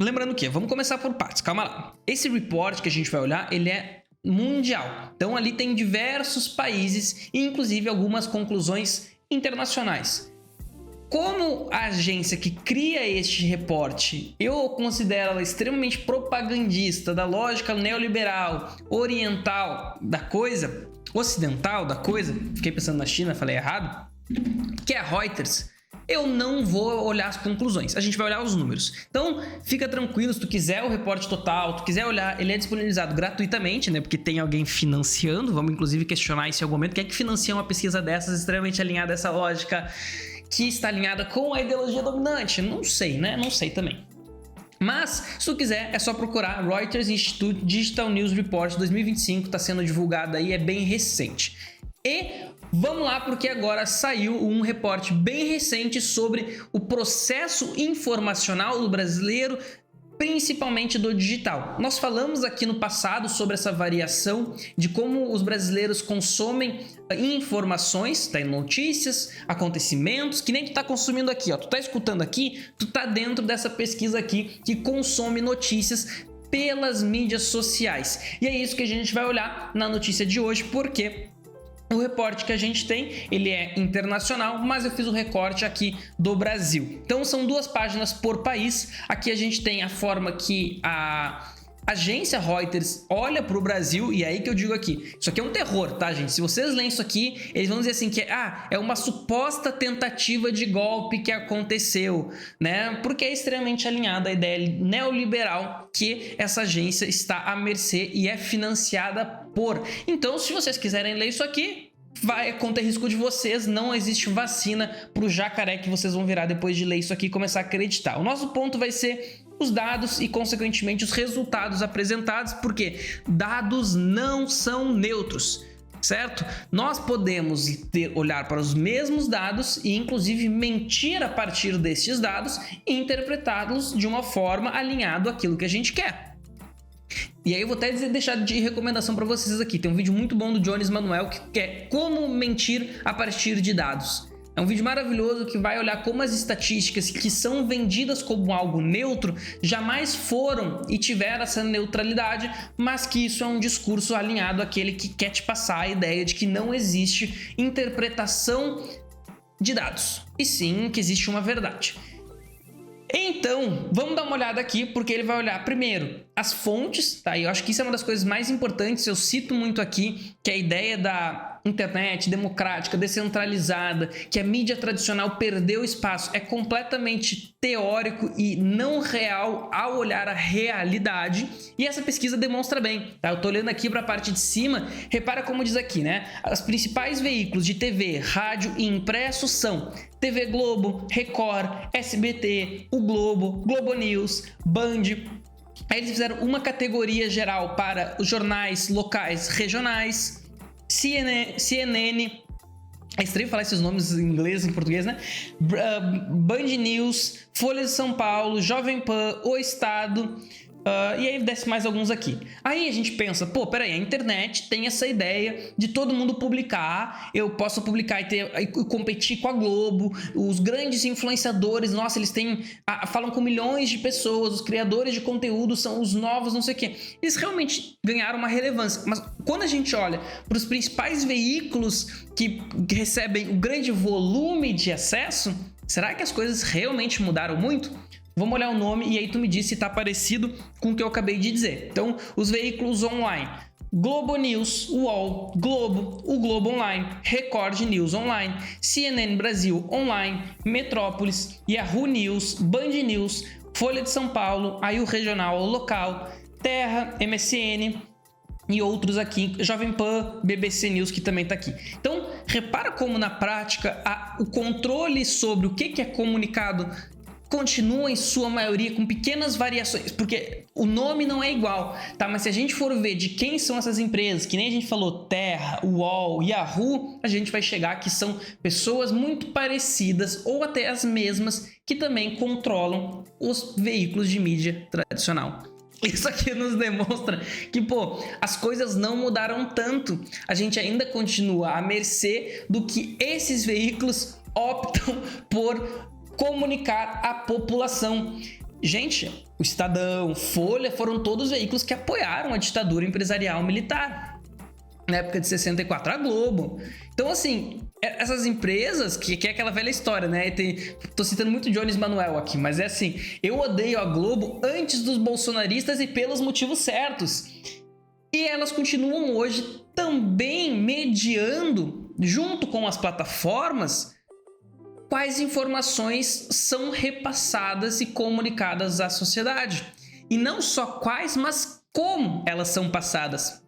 lembrando que, vamos começar por partes, calma lá. Esse report que a gente vai olhar, ele é mundial. Então ali tem diversos países e inclusive algumas conclusões internacionais. Como a agência que cria este reporte, eu considero ela extremamente propagandista da lógica neoliberal, oriental da coisa, ocidental da coisa, fiquei pensando na China, falei errado, que é a Reuters, eu não vou olhar as conclusões, a gente vai olhar os números. Então, fica tranquilo, se tu quiser o reporte total, tu quiser olhar, ele é disponibilizado gratuitamente, né? Porque tem alguém financiando, vamos inclusive questionar isso em algum momento. Quem é que financia uma pesquisa dessas, extremamente alinhada a essa lógica, que está alinhada com a ideologia dominante? Não sei, né? Não sei também. Mas, se tu quiser, é só procurar Reuters Institute Digital News Report 2025, está sendo divulgado aí, é bem recente. E vamos lá, porque agora saiu um reporte bem recente sobre o processo informacional do brasileiro, principalmente do digital. Nós falamos aqui no passado sobre essa variação de como os brasileiros consomem informações, tá, notícias, acontecimentos, que nem tu tá consumindo aqui, ó. Tu tá escutando aqui, tu tá dentro dessa pesquisa aqui que consome notícias pelas mídias sociais. E é isso que a gente vai olhar na notícia de hoje, porque o reporte que a gente tem, ele é internacional, mas eu fiz o recorte aqui do Brasil. Então são 2 páginas por país. Aqui a gente tem a forma que a agência Reuters olha para o Brasil, e é aí que eu digo aqui, isso aqui é um terror, tá, gente? Se vocês lerem isso aqui, eles vão dizer assim que é uma suposta tentativa de golpe que aconteceu, né? Porque é extremamente alinhada à ideia neoliberal que essa agência está à mercê e é financiada por. Então, se vocês quiserem ler isso aqui, vai conter risco de vocês, não existe vacina para o jacaré que vocês vão virar depois de ler isso aqui e começar a acreditar. O nosso ponto vai ser os dados e, consequentemente, os resultados apresentados, porque dados não são neutros, certo? Nós podemos olhar para os mesmos dados e, inclusive, mentir a partir destes dados e interpretá-los de uma forma alinhada àquilo que a gente quer. E aí eu vou até deixar de recomendação para vocês aqui. Tem um vídeo muito bom do Jones Manuel que é como mentir a partir de dados. É um vídeo maravilhoso que vai olhar como as estatísticas que são vendidas como algo neutro jamais foram e tiveram essa neutralidade, mas que isso é um discurso alinhado àquele que quer te passar a ideia de que não existe interpretação de dados, e sim que existe uma verdade. Então, vamos dar uma olhada aqui, porque ele vai olhar primeiro as fontes, tá? E eu acho que isso é uma das coisas mais importantes, eu cito muito aqui, que é a ideia da internet democrática, descentralizada, que a mídia tradicional perdeu espaço, é completamente teórico e não real ao olhar a realidade, e essa pesquisa demonstra bem, tá? Eu tô olhando aqui para a parte de cima, repara como diz aqui, né? Os principais veículos de TV, rádio e impresso são TV Globo, Record, SBT, o Globo, Globo News, Band. Aí eles fizeram uma categoria geral para os jornais locais regionais, CNN, é estranho falar esses nomes em inglês e em português, né? Band News, Folha de São Paulo, Jovem Pan, O Estado. E aí desce mais alguns aqui. Aí a gente pensa, pô, peraí, a internet tem essa ideia de todo mundo publicar, eu posso publicar e competir com a Globo, os grandes influenciadores, nossa, eles falam com milhões de pessoas, os criadores de conteúdo são os novos, não sei o quê. Eles realmente ganharam uma relevância, mas quando a gente olha para os principais veículos que recebem o grande volume de acesso, será que as coisas realmente mudaram muito? Vamos olhar o nome e aí tu me diz se está parecido com o que eu acabei de dizer. Então, os veículos online: Globo News, UOL, Globo, o Globo Online, Record News Online, CNN Brasil Online, Metrópolis, Yahoo News, Band News, Folha de São Paulo, aí o regional, o local, Terra, MSN e outros aqui, Jovem Pan, BBC News, que também está aqui. Então, repara como na prática o controle sobre o que é comunicado continua em sua maioria com pequenas variações, porque o nome não é igual, tá? Mas se a gente for ver de quem são essas empresas, que nem a gente falou, Terra, UOL, Yahoo, a gente vai chegar que são pessoas muito parecidas ou até as mesmas que também controlam os veículos de mídia tradicional. Isso aqui nos demonstra que, pô, as coisas não mudaram tanto. A gente ainda continua à mercê do que esses veículos optam por comunicar à população. gente, o Estadão, Folha foram todos veículos que apoiaram a ditadura empresarial militar na época de 64, a Globo. Então, assim, essas empresas, que é aquela velha história, né? Tô citando muito Jones Manuel aqui, mas é assim, eu odeio a Globo antes dos bolsonaristas e pelos motivos certos. E elas continuam hoje também mediando, junto com as plataformas, quais informações são repassadas e comunicadas à sociedade. E não só quais, mas como elas são passadas.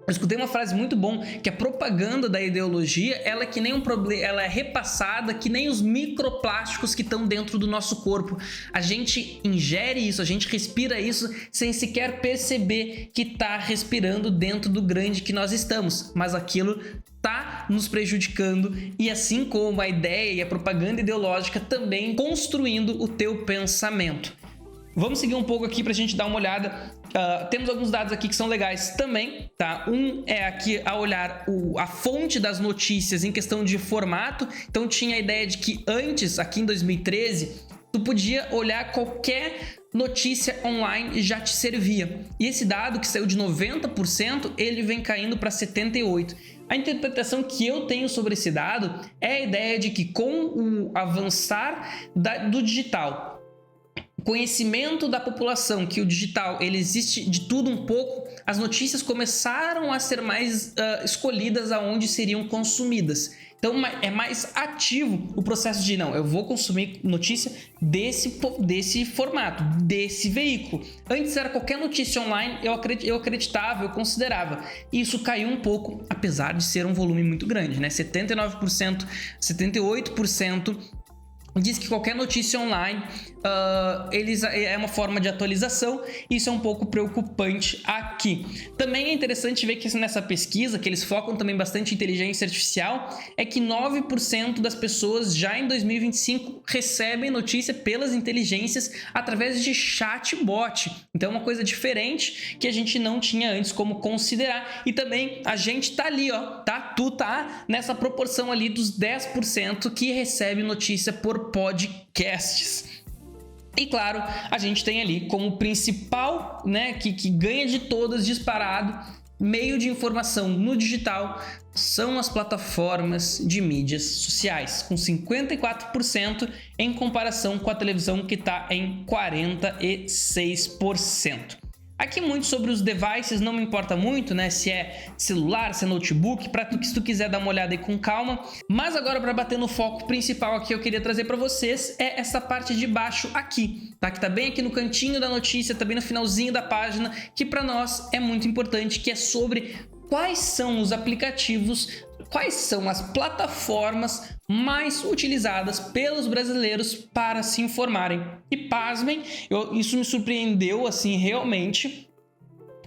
Eu escutei uma frase muito bom, que a propaganda da ideologia, ela é que nem um problema, ela é repassada que nem os microplásticos que estão dentro do nosso corpo. A gente ingere isso, a gente respira isso sem sequer perceber que está respirando dentro do grande que nós estamos, mas aquilo está nos prejudicando, e assim como a ideia e a propaganda ideológica também construindo o teu pensamento. Vamos seguir um pouco aqui para a gente dar uma olhada. Temos alguns dados aqui que são legais também, tá? Um é aqui a olhar a fonte das notícias em questão de formato. Então tinha a ideia de que antes, aqui em 2013, tu podia olhar qualquer notícia online e já te servia. E esse dado que saiu de 90%, ele vem caindo para 78%. A interpretação que eu tenho sobre esse dado é a ideia de que com o avançar do digital, conhecimento da população, que o digital ele existe de tudo um pouco, as notícias começaram a ser mais escolhidas aonde seriam consumidas. Então é mais ativo o processo de não, eu vou consumir notícia desse formato, desse veículo. Antes era qualquer notícia online, eu acreditava, eu considerava. E isso caiu um pouco, apesar de ser um volume muito grande, né? 79%, 78% diz que qualquer notícia online é uma forma de atualização. Isso é um pouco preocupante aqui. Também é interessante ver que nessa pesquisa, que eles focam também bastante em inteligência artificial, é que 9% das pessoas já em 2025 recebem notícia pelas inteligências através de chatbot. Então é uma coisa diferente que a gente não tinha antes como considerar. E também a gente tá ali, ó, tá? Tu tá nessa proporção ali dos 10% que recebe notícia por podcasts. E claro, a gente tem ali como principal, né, que ganha de todas disparado, meio de informação no digital, são as plataformas de mídias sociais, com 54% em comparação com a televisão, que está em 46%. Aqui muito sobre os devices, não me importa muito, né, se é celular, se é notebook, para tu, se tu quiser dar uma olhada aí com calma. Mas agora, para bater no foco principal aqui, eu queria trazer para vocês essa parte de baixo aqui, tá? Que tá bem aqui no cantinho da notícia, tá bem no finalzinho da página, que para nós é muito importante, que é sobre quais são os aplicativos, quais são as plataformas mais utilizadas pelos brasileiros para se informarem. E pasmem, isso me surpreendeu assim realmente,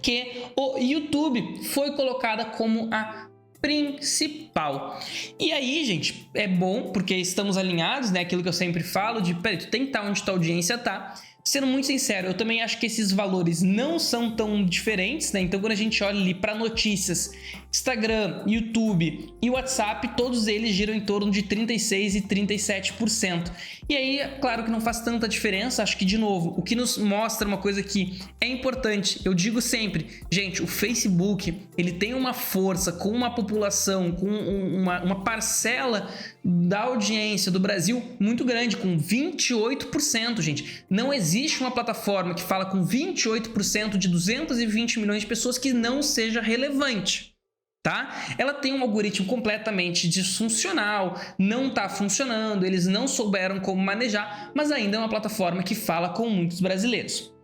que o YouTube foi colocada como a principal. E aí, gente, é bom porque estamos alinhados, né? Aquilo que eu sempre falo de, peraí, tu tem que estar onde tua audiência tá. Sendo muito sincero, eu também acho que esses valores não são tão diferentes, né? Então, quando a gente olha ali para notícias, Instagram, YouTube e WhatsApp, todos eles giram em torno de 36% e 37%. E aí, é claro que não faz tanta diferença. Acho que, de novo, o que nos mostra uma coisa que é importante, eu digo sempre, gente, o Facebook, ele tem uma força com uma população, com uma parcela da audiência do Brasil muito grande, com 28%, gente. Não existe uma plataforma que fala com 28% de 220 milhões de pessoas que não seja relevante, tá? Ela tem um algoritmo completamente disfuncional, não está funcionando, eles não souberam como manejar, mas ainda é uma plataforma que fala com muitos brasileiros.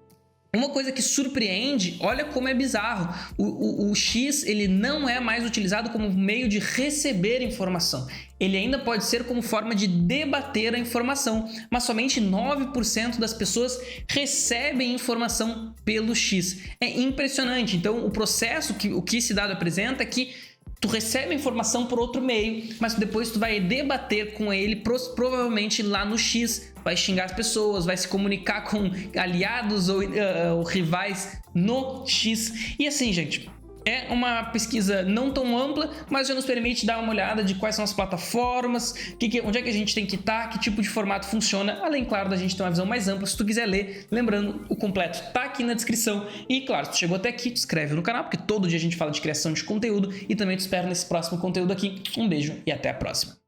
Uma coisa que surpreende, olha como é bizarro, o X ele não é mais utilizado como meio de receber informação. Ele ainda pode ser como forma de debater a informação, mas somente 9% das pessoas recebem informação pelo X. É impressionante. Então, o processo, o que esse dado apresenta é que tu recebe a informação por outro meio, mas depois tu vai debater com ele, provavelmente lá no X, vai xingar as pessoas, vai se comunicar com aliados ou rivais no X. E assim, gente, É uma pesquisa não tão ampla, mas já nos permite dar uma olhada de quais são as plataformas, onde é que a gente tem que estar, que tipo de formato funciona, além, claro, da gente ter uma visão mais ampla. Se tu quiser ler, lembrando, o completo tá aqui na descrição. E, claro, se tu chegou até aqui, te inscreve no canal, porque todo dia a gente fala de criação de conteúdo, e também te espero nesse próximo conteúdo aqui. Um beijo e até a próxima.